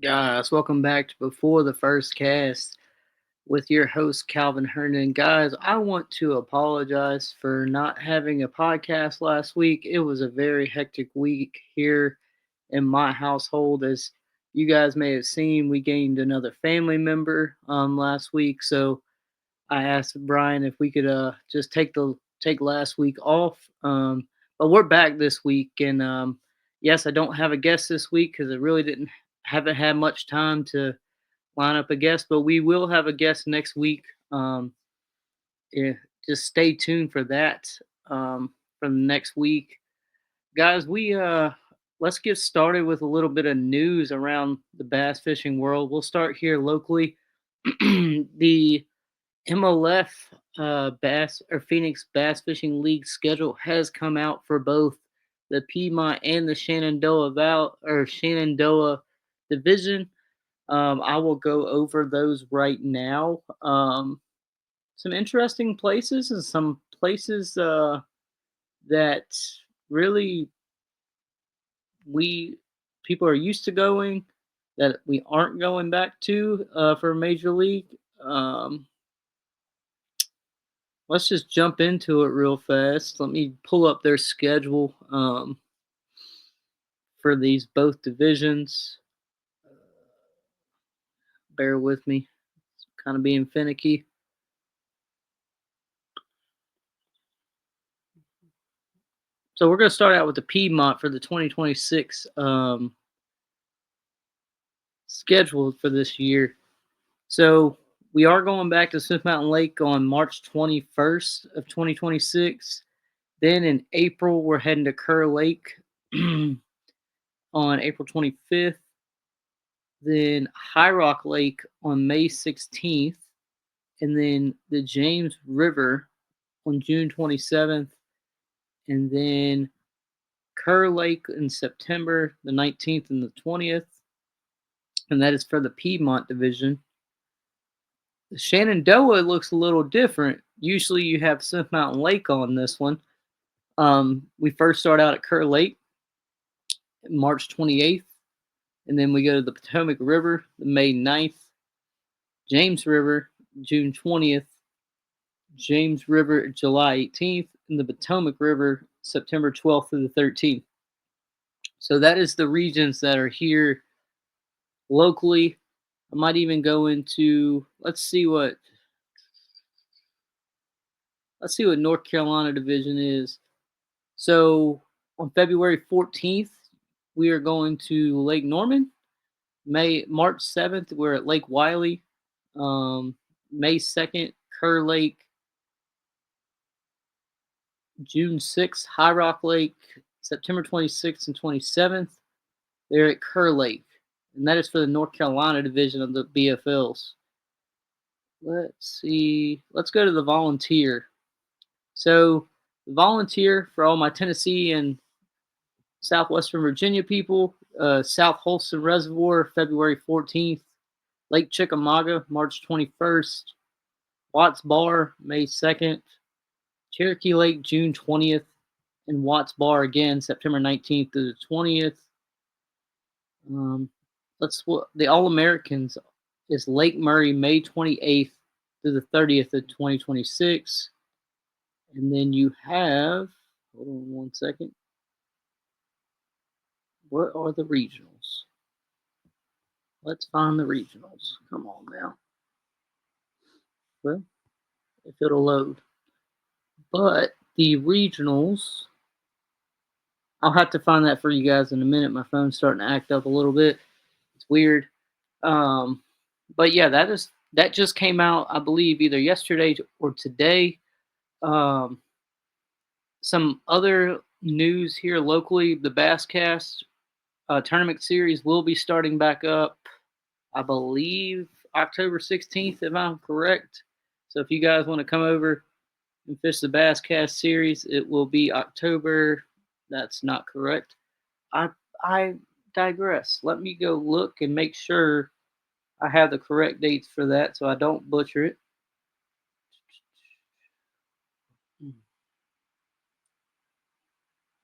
Guys, welcome back to Before the First Cast with your host, Calvin Herndon. Guys, I want to apologize for not having a podcast last week. It was a very hectic week here in my household. As you guys may have seen, we gained another family member last week. So I asked Brian if we could just take last week off. But we're back this week, and yes, I don't have a guest this week because I really didn't haven't had much time to line up a guest, but we will have a guest next week. Yeah, just stay tuned for that from next week, guys. We let's get started with a little bit of news around the bass fishing world. We'll start here locally. The MLF Bass or Phoenix Bass Fishing League schedule has come out for both the Piedmont and the Shenandoah division. I will go over those right now. Some interesting places and some places that really we people are used to going that we aren't going back to for Major League. Um, let's just jump into it real fast. Let me pull up their schedule for these both divisions. Bear with me, it's kind of being finicky. So we're going to start out with the Piedmont for the 2026 scheduled for this year. So we are going back to Smith Mountain Lake on March 21st of 2026. Then in April, we're heading to Kerr Lake on April 25th. Then High Rock Lake on May 16th. And then the James River on June 27th. And then Kerr Lake in September the 19th and the 20th. And that is for the Piedmont division. The Shenandoah looks a little different. Usually you have Smith Mountain Lake on this one. We first start out at Kerr Lake, March 28th, and then we go to the Potomac River, May 9th, James River, June 20th, James River, July 18th, and the Potomac River, September 12th through the 13th. So that is the regions that are here locally. I might even go into let's see what North Carolina division is. So on February 14th, we are going to Lake Norman. March 7th, we're at Lake Wiley. May 2nd, Kerr Lake. June 6th, High Rock Lake. September 26th and 27th, they're at Kerr Lake. And that is for the North Carolina division of the BFLs. Let's see. Let's go to the volunteer. So, the volunteer for all my Tennessee and Southwestern Virginia people, South Holston Reservoir, February 14th, Lake Chickamauga, March 21st, Watts Bar, May 2nd, Cherokee Lake, June 20th, and Watts Bar again, September 19th to the 20th. The All Americans is Lake Murray, May 28th through the 30th of 2026. And then you have, hold on one second. What are the regionals? Let's find the regionals. Come on now. Well, if it'll load. But the regionals, I'll have to find that for you guys in a minute. My phone's starting to act up a little bit. It's weird. Um, but yeah, that just came out, I believe, either yesterday or today. Um, some other news here locally: the Basscast tournament series will be starting back up. I believe October 16th, if I'm correct. So if you guys want to come over and fish the Basscast series, it will be October. That's not correct. I I digress. Let me go look and make sure I have the correct dates for that so I don't butcher it.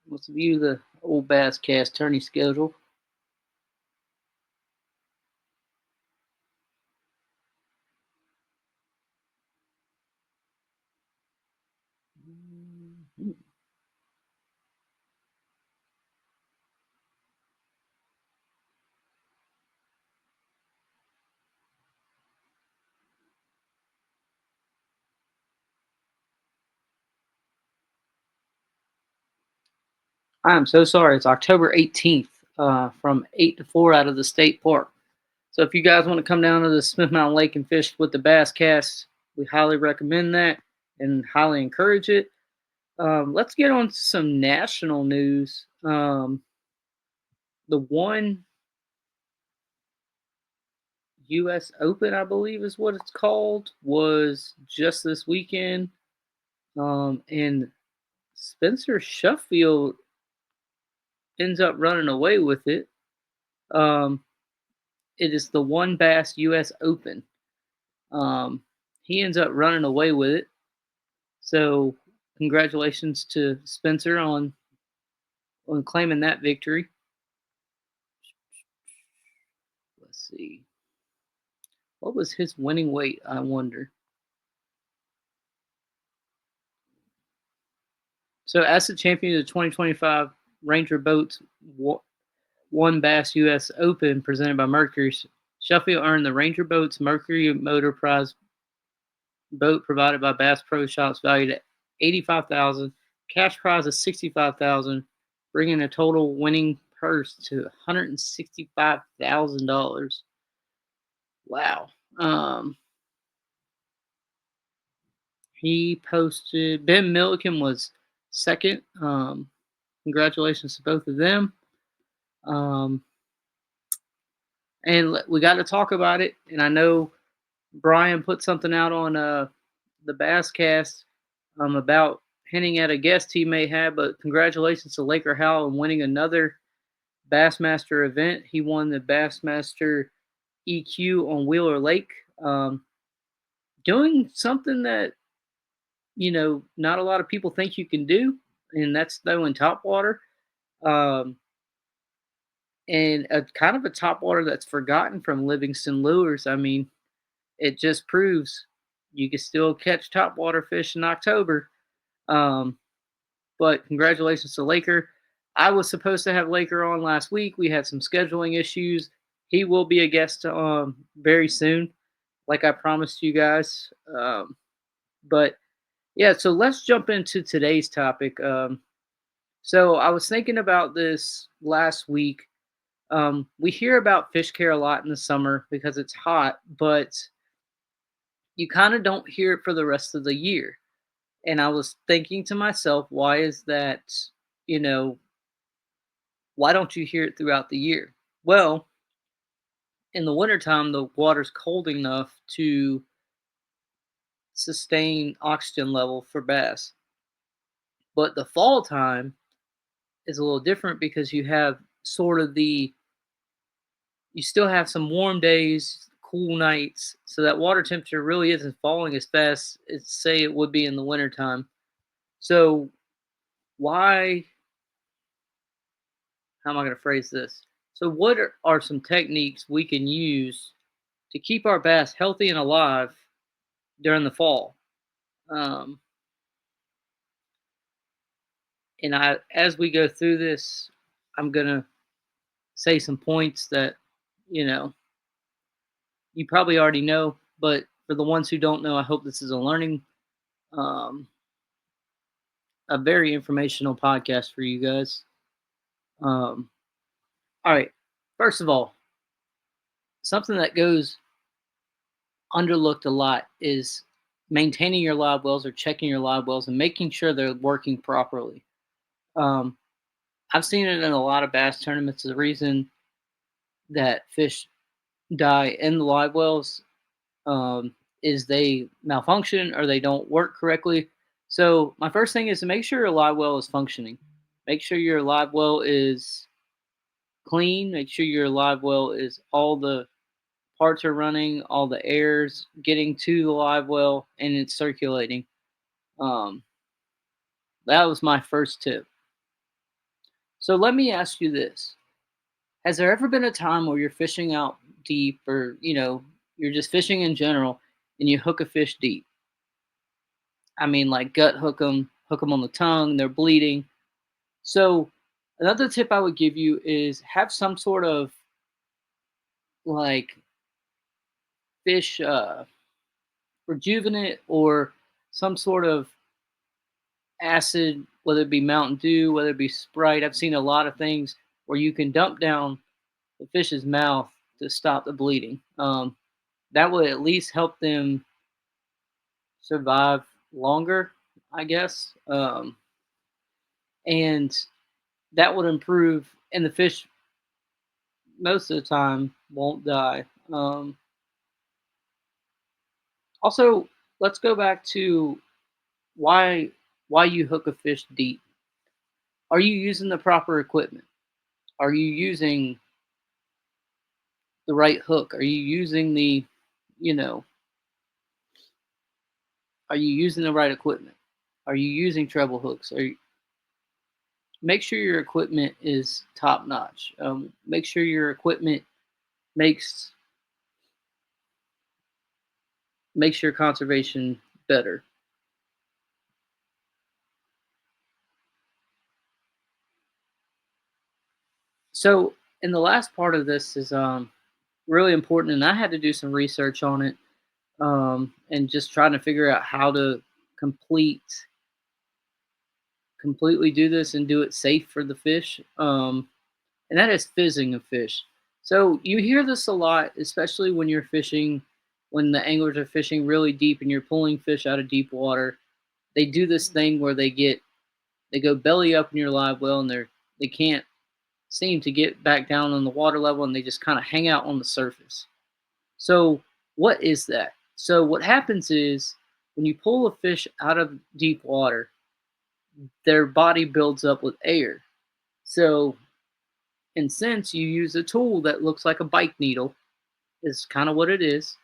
Let's view the old Basscast tourney schedule. I'm so sorry. It's October 18th from 8 to 4 out of the state park. So if you guys want to come down to the Smith Mountain Lake and fish with the Bass Cast, we highly recommend that and highly encourage it. Let's get on to some national news. The one U.S. Open, I believe is what it's called, was just this weekend. And Spencer Sheffield ends up running away with it. Um, it is the One Bass U.S. Open. Um, he ends up running away with it. So congratulations to Spencer on claiming that victory. Let's see. What was his winning weight, I wonder? So as the champion of the 2025 Ranger Boats One Bass US Open presented by Mercury, Sheffield earned the Ranger Boats Mercury Motor Prize boat provided by Bass Pro Shops valued at 85,000, cash prize of 65,000, bringing a total winning purse to $165,000. Wow. Um, he posted Ben Milliken was second. Congratulations to both of them. Um, and we got to talk about it. And I know Brian put something out on the Basscast about hinting at a guest he may have. But congratulations to Laker Howell on winning another Bassmaster event. He won the Bassmaster EQ on Wheeler Lake, doing something that not a lot of people think you can do, and that's throwing top water. Um, and a kind of a top water that's forgotten from Livingston Lures. I mean, it just proves you can still catch topwater fish in October. Um, but congratulations to Laker. I was supposed to have Laker on last week. We had some scheduling issues. He will be a guest very soon, like I promised you guys. But yeah, so let's jump into today's topic. So I was thinking about this last week. We hear about fish care a lot in the summer because it's hot, but you kind of don't hear it for the rest of the year. And I was thinking to myself, why is that? You know, why don't you hear it throughout the year? Well, in the wintertime, the water's cold enough to sustain oxygen level for bass. But the fall time is a little different because you have sort of you still have some warm days, cool nights, so that water temperature really isn't falling as fast as say it would be in the wintertime. So why how am I going to phrase this? So, what are some techniques we can use to keep our bass healthy and alive during the fall? Um, and as we go through this, I'm going to say some points that, you know, you probably already know, but for the ones who don't know, I hope this is um, a very informational podcast for you guys. Um, all right. First of all, something that goes underlooked a lot is maintaining your live wells or checking your live wells and making sure they're working properly. Um, I've seen it in a lot of bass tournaments. The reason that fish die in the live wells is they malfunction or they don't work correctly. So my first thing is to make sure your live well is functioning. Make sure your live well is clean. Make sure your live well is all the parts are running, all the air's getting to the live well, and it's circulating. Um, that was my first tip. So let me ask you this: has there ever been a time where you're fishing out deep, or you're just fishing in general, and you hook a fish deep? I mean, like gut hook them, hook them on the tongue, they're bleeding. So another tip I would give you is have some sort of like fish rejuvenant or some sort of acid, whether it be Mountain Dew, whether it be Sprite. I've seen a lot of things where you can dump down the fish's mouth to stop the bleeding. That would at least help them survive longer, I guess. And that would improve, and the fish most of the time won't die. Also, let's go back to why why you hook a fish deep. Are you using the proper equipment? Are you using the right hook? Are you using the, you know, are you using the right equipment? Are you using treble hooks? Make sure your equipment is top notch. Make sure your equipment makes makes your conservation better. So, in the last part of this is really important, and I had to do some research on it, and just trying to figure out how to complete completely do this and do it safe for the fish. And that is fizzing of fish. So you hear this a lot, especially when you're fishing, when the anglers are fishing really deep and you're pulling fish out of deep water. They do this thing where they go belly up in your live well and they can't seem to get back down on the water level and they just kind of hang out on the surface. So what is that? So what happens is when you pull a fish out of deep water, their body builds up with air. So and since you use a tool that looks like a bike needle, is kind of what it is.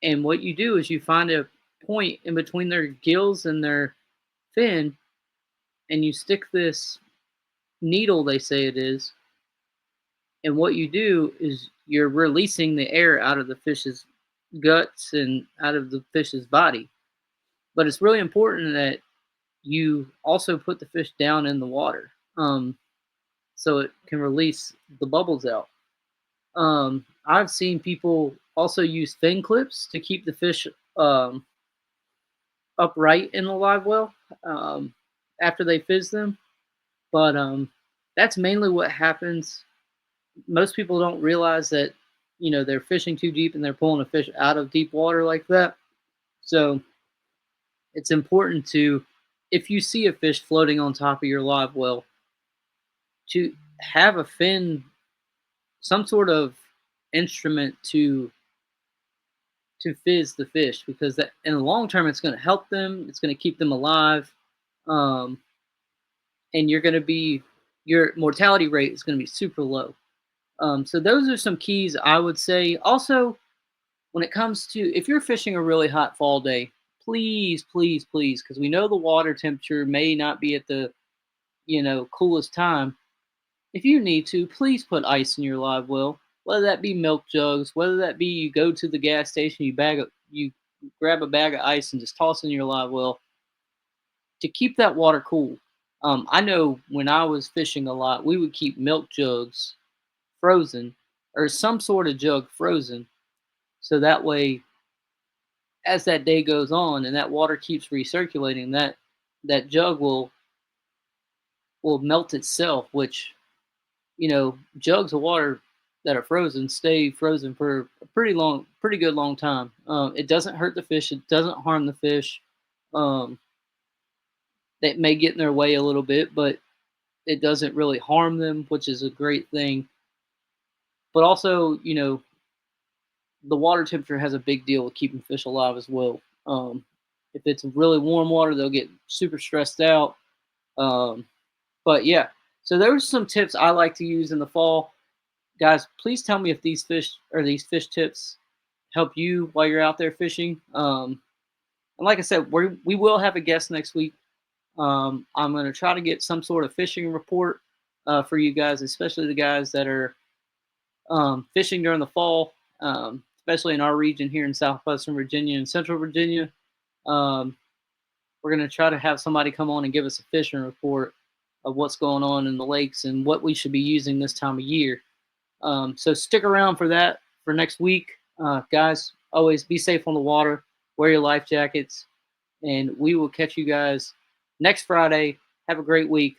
And what you do is you find a point in between their gills and their fin, and you stick this needle, they say it is. And what you do is you're releasing the air out of the fish's guts and out of the fish's body. But it's really important that you also put the fish down in the water, so it can release the bubbles out. I've seen people also use fin clips to keep the fish um, upright in the live well um, after they fizz them. But that's mainly what happens. Most people don't realize that they're fishing too deep and they're pulling a fish out of deep water like that. So it's important to, if you see a fish floating on top of your live well, to have a fin, some sort of instrument to fizz the fish, because that in the long term it's going to help them, it's going to keep them alive, um, and your mortality rate is going to be super low. So those are some keys I would say. Also, when it comes to, if you're fishing a really hot fall day, please, please, please, because we know the water temperature may not be at the coolest time. If you need to, please put ice in your live well, whether that be milk jugs, whether that be you go to the gas station, you grab a bag of ice and just toss in your live well to keep that water cool. I know when I was fishing a lot, we would keep milk jugs frozen or some sort of jug frozen, so that way, as that day goes on and that water keeps recirculating, that jug will melt itself, which jugs of water that are frozen stay frozen for a pretty good long time. It doesn't hurt the fish. It doesn't harm the fish. Um, that may get in their way a little bit, but it doesn't really harm them, which is a great thing. But also, the water temperature has a big deal with keeping fish alive as well. If it's really warm water, they'll get super stressed out. Um, but yeah, so there's some tips I like to use in the fall. Guys, please tell me if these fish tips help you while you're out there fishing. And like I said, we will have a guest next week. I'm going to try to get some sort of fishing report for you guys, especially the guys that are fishing during the fall, especially in our region here in southwestern Virginia and central Virginia. Um, we're going to try to have somebody come on and give us a fishing report of what's going on in the lakes and what we should be using this time of year. So stick around for that for next week. Guys, always be safe on the water, wear your life jackets, and we will catch you guys next Friday. Have a great week.